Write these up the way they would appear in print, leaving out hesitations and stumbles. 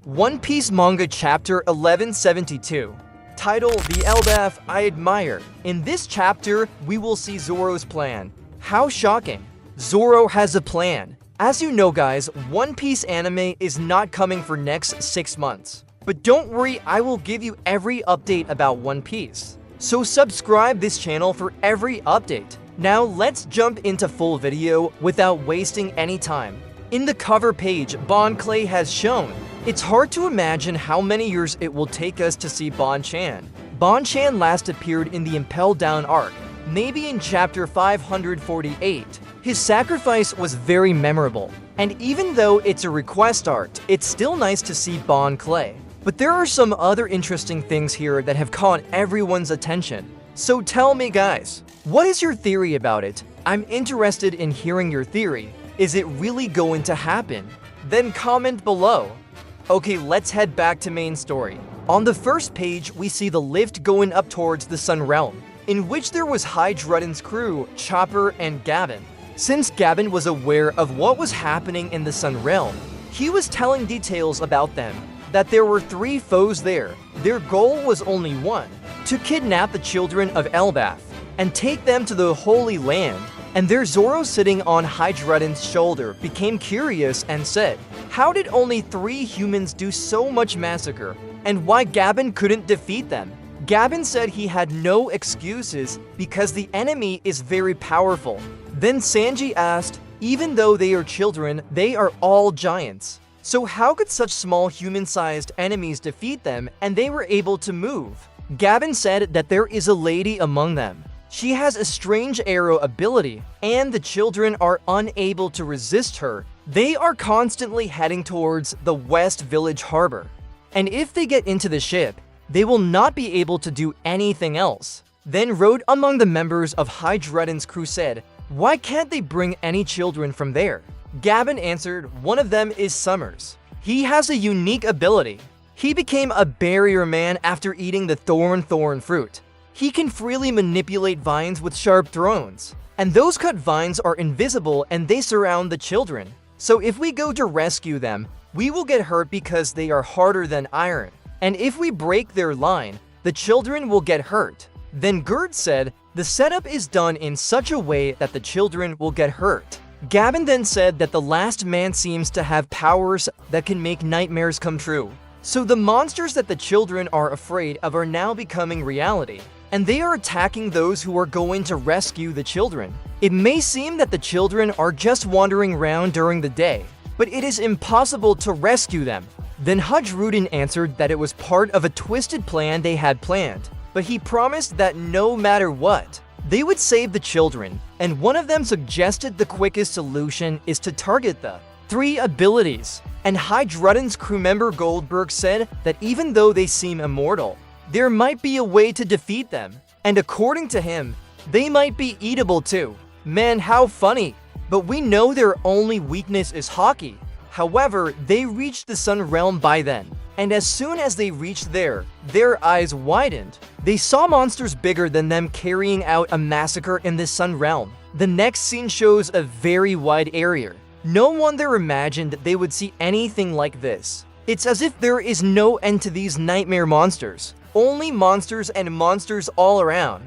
One Piece Manga Chapter 1172. Title: The Elbaf I Admire. In this chapter, we will see Zoro's plan. How shocking! Zoro has a plan. As you know guys, One Piece anime is not coming for next 6 months. But don't worry, I will give you every update about One Piece. So subscribe this channel for every update. Now let's jump into full video without wasting any time. In the cover page, Bon Clay has shown. It's hard to imagine how many years it will take us to see Bon Chan. Bon Chan last appeared in the Impel Down arc, maybe in chapter 548. His sacrifice was very memorable, and even though it's a request art, it's still nice to see Bon Clay. But there are some other interesting things here that have caught everyone's attention. So tell me guys, what is your theory about it? I'm interested in hearing your theory. Is it really going to happen? Then comment below. Okay, let's head back to main story. On the first page, we see the lift going up towards the Sun Realm, in which there was Hydrudden's crew, Chopper, and Gavin. Since Gavin was aware of what was happening in the Sun Realm, he was telling details about them, that there were 3 foes there. Their goal was only one, to kidnap the children of Elbaf, and take them to the Holy Land. And there Zoro, sitting on Hydrudden's shoulder, became curious and said, how did only 3 humans do so much massacre, and why Gavin couldn't defeat them? Gavin said he had no excuses because the enemy is very powerful. Then Sanji asked, even though they are children, they are all giants. So how could such small human-sized enemies defeat them and they were able to move? Gavin said that there is a lady among them. She has a strange arrow ability, and the children are unable to resist her. They are constantly heading towards the West Village Harbor. And if they get into the ship, they will not be able to do anything else. Then Road, among the members of Hydrudden's crew, said, why can't they bring any children from there? Gavin answered, one of them is Summers. He has a unique ability. He became a barrier man after eating the thorn fruit. He can freely manipulate vines with sharp thrones, and those cut vines are invisible and they surround the children. So if we go to rescue them, we will get hurt because they are harder than iron. And if we break their line, the children will get hurt. Then Gerd said, the setup is done in such a way that the children will get hurt. Gavin then said that the last man seems to have powers that can make nightmares come true. So the monsters that the children are afraid of are now becoming reality, and they are attacking those who are going to rescue the children. It may seem that the children are just wandering around during the day, but it is impossible to rescue them. Then Hydrudden answered that it was part of a twisted plan they had planned, but he promised that no matter what, they would save the children, and one of them suggested the quickest solution is to target the 3 abilities. And Hydrudden's crew member Goldberg said that even though they seem immortal, there might be a way to defeat them, and according to him, they might be eatable too. Man, how funny! But we know their only weakness is hockey. However, they reached the Sun Realm by then, and as soon as they reached there, their eyes widened. They saw monsters bigger than them carrying out a massacre in the Sun Realm. The next scene shows a very wide area. No one there imagined they would see anything like this. It's as if there is no end to these nightmare monsters. Only monsters and monsters all around.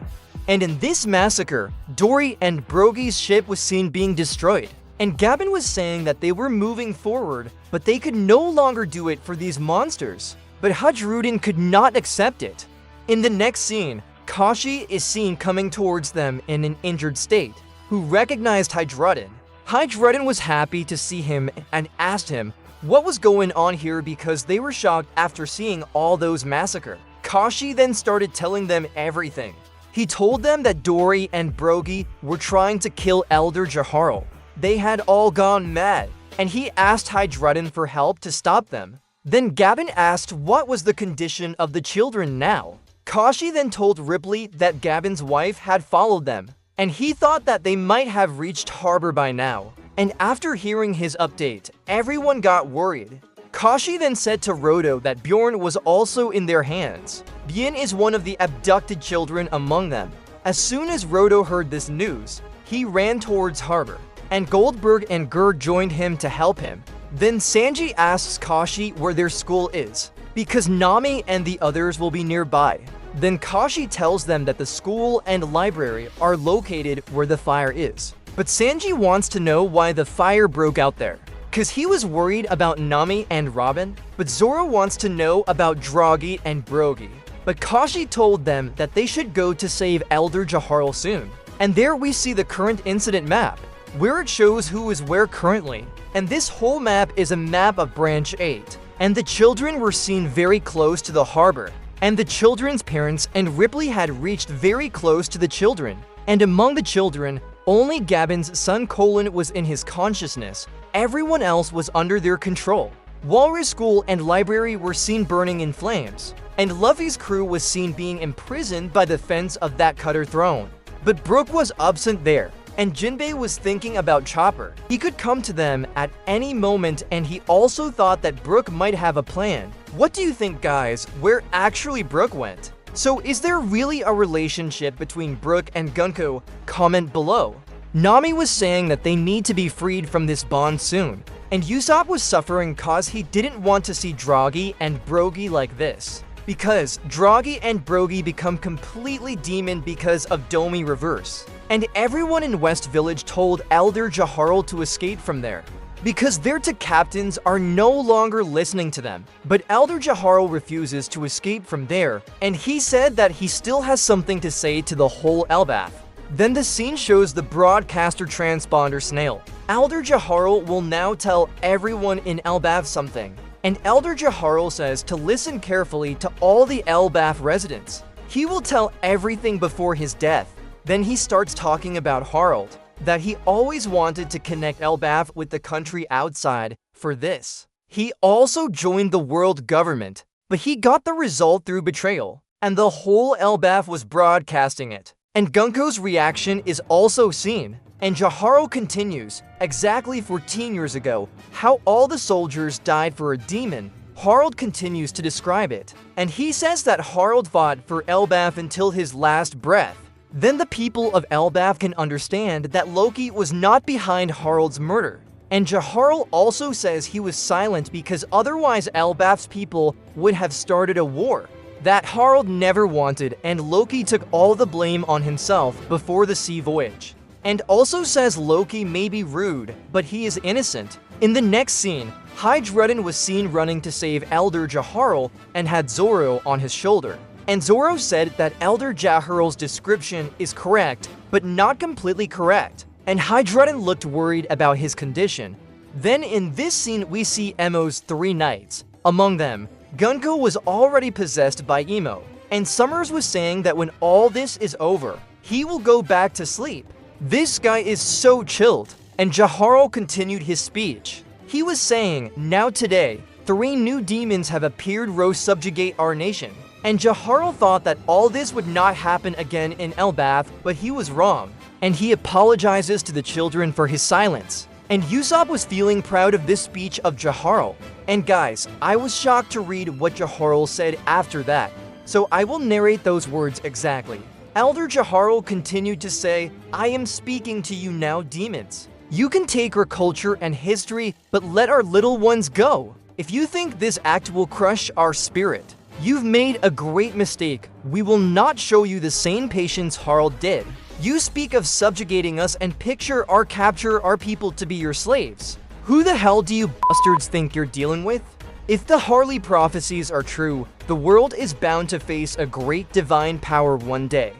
And in this massacre, Dory and Brogy's ship was seen being destroyed. And Gavin was saying that they were moving forward, but they could no longer do it for these monsters. But Hydrudden could not accept it. In the next scene, Kashi is seen coming towards them in an injured state, who recognized Hydrudden. Hydrudden was happy to see him and asked him what was going on here because they were shocked after seeing all those massacre. Kashi then started telling them everything. He told them that Dory and Brogy were trying to kill Elder Jaharo. They had all gone mad, and he asked Hydrudden for help to stop them. Then Gavin asked what was the condition of the children now. Kashi then told Ripley that Gavin's wife had followed them, and he thought that they might have reached harbor by now. And after hearing his update, everyone got worried. Kashi then said to Rodo that Bjorn was also in their hands. Bien is one of the abducted children among them. As soon as Rodo heard this news, he ran towards harbor, and Goldberg and Gerd joined him to help him. Then Sanji asks Kashi where their school is, because Nami and the others will be nearby. Then Kashi tells them that the school and library are located where the fire is. But Sanji wants to know why the fire broke out there, cause he was worried about Nami and Robin, but Zoro wants to know about Draghi and Brogy. But Kashi told them that they should go to save Elder Jaharl soon. And there we see the current incident map, where it shows who is where currently. And this whole map is a map of Branch 8. And the children were seen very close to the harbor. And the children's parents and Ripley had reached very close to the children. And among the children, only Gabon's son Colin was in his consciousness. Everyone else was under their control. Walrus School and library were seen burning in flames. And Luffy's crew was seen being imprisoned by the fence of that cutter throne. But Brook was absent there, and Jinbei was thinking about Chopper. He could come to them at any moment, and he also thought that Brook might have a plan. What do you think, guys, where actually Brook went? So is there really a relationship between Brook and Gunko? Comment below. Nami was saying that they need to be freed from this bond soon, and Usopp was suffering cause he didn't want to see Draghi and Brogy like this. Because Draghi and Brogy become completely demon because of Domi Reverse. And everyone in West Village told Elder Jaharl to escape from there, because their two captains are no longer listening to them. But Elder Jaharl refuses to escape from there, and he said that he still has something to say to the whole Elbaf. Then the scene shows the broadcaster transponder Snail. Elder Jaharl will now tell everyone in Elbaf something. And Elder Jaharl says to listen carefully to all the Elbaf residents. He will tell everything before his death. Then he starts talking about Harald, that he always wanted to connect Elbaf with the country outside for this. He also joined the world government, but he got the result through betrayal, and the whole Elbaf was broadcasting it. And Gunko's reaction is also seen. And Jaharl continues, exactly 14 years ago, how all the soldiers died for a demon. Harald continues to describe it, and he says that Harald fought for Elbaf until his last breath. Then the people of Elbaf can understand that Loki was not behind Harald's murder. And Jaharl also says he was silent because otherwise Elbaf's people would have started a war that Harald never wanted, and Loki took all the blame on himself before the sea voyage. And also says Loki may be rude, but he is innocent. In the next scene, Hydrudden was seen running to save Elder Jaharl and had Zoro on his shoulder. And Zoro said that Elder Jaharl's description is correct, but not completely correct. And Hydrudden looked worried about his condition. Then in this scene we see Emo's 3 knights. Among them, Gunko was already possessed by Emo. And Summers was saying that when all this is over, he will go back to sleep. This guy is so chilled. And Jaharl continued his speech. He was saying, now today, 3 new demons have appeared to subjugate our nation. And Jaharl thought that all this would not happen again in Elbaf, but he was wrong. And he apologizes to the children for his silence. And Usopp was feeling proud of this speech of Jaharl. And guys, I was shocked to read what Jaharl said after that. So I will narrate those words exactly. Elder Jaharl continued to say, I am speaking to you now, demons. You can take our culture and history, but let our little ones go. If you think this act will crush our spirit, you've made a great mistake. We will not show you the same patience Harald did. You speak of subjugating us and picture our capture our people to be your slaves. Who the hell do you bastards think you're dealing with? If the Harley prophecies are true, the world is bound to face a great divine power one day.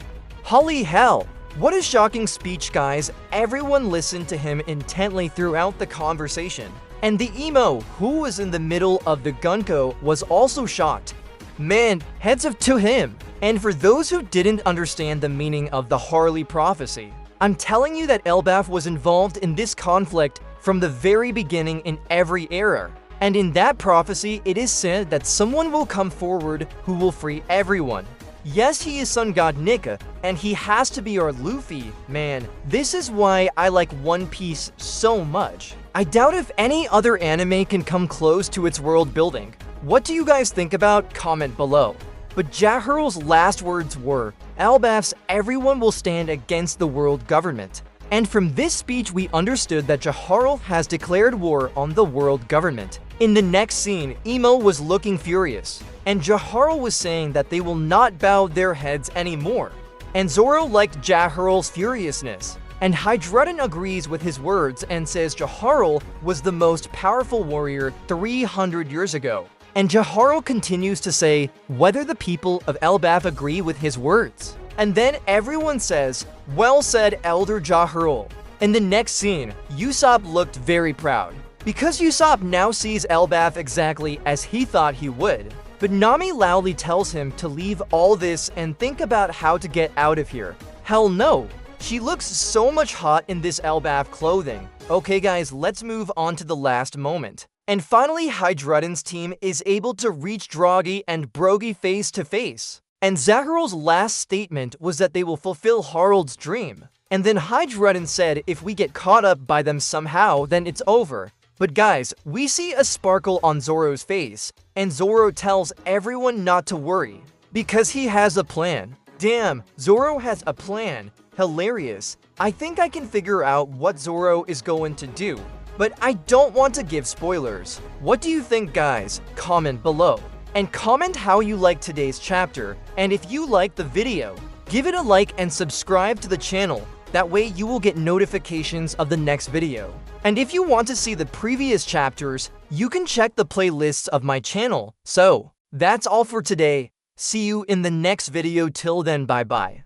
Holy hell! What a shocking speech, guys. Everyone listened to him intently throughout the conversation. And the emo, who was in the middle of the Gunko, was also shocked. Man, heads up to him. And for those who didn't understand the meaning of the Harley prophecy, I'm telling you that Elbaf was involved in this conflict from the very beginning in every era. And in that prophecy, it is said that someone will come forward who will free everyone. Yes, he is Sun God Nika, and he has to be our Luffy. Man, this is why I like One Piece so much. I doubt if any other anime can come close to its world building. What do you guys think about? Comment below. But Jaharl's last words were, Elbaf's everyone will stand against the world government. And from this speech, we understood that Jaharl has declared war on the world government. In the next scene, Emo was looking furious, and Jaharl was saying that they will not bow their heads anymore. And Zoro liked Jaharl's furiousness, and Hydrudden agrees with his words and says Jaharl was the most powerful warrior 300 years ago. And Jaharl continues to say whether the people of Elbaf agree with his words. And then everyone says, "Well said, Elder Jaharl." In the next scene, Usopp looked very proud, because Usopp now sees Elbaf exactly as he thought he would. But Nami loudly tells him to leave all this and think about how to get out of here. Hell no! She looks so much hot in this Elbaf clothing. Okay guys, let's move on to the last moment. And finally, Hydrudden's team is able to reach Droggy and Brogy face to face. And Zaharl's last statement was that they will fulfill Harold's dream. And then Hydrudden said if we get caught up by them somehow, then it's over. But guys, we see a sparkle on Zoro's face, and Zoro tells everyone not to worry, because he has a plan. Damn, Zoro has a plan. Hilarious. I think I can figure out what Zoro is going to do, but I don't want to give spoilers. What do you think, guys? Comment below. And comment how you liked today's chapter, and if you liked the video, give it a like and subscribe to the channel. That way you will get notifications of the next video. And if you want to see the previous chapters, you can check the playlists of my channel. So, that's all for today. See you in the next video. Till then, bye bye.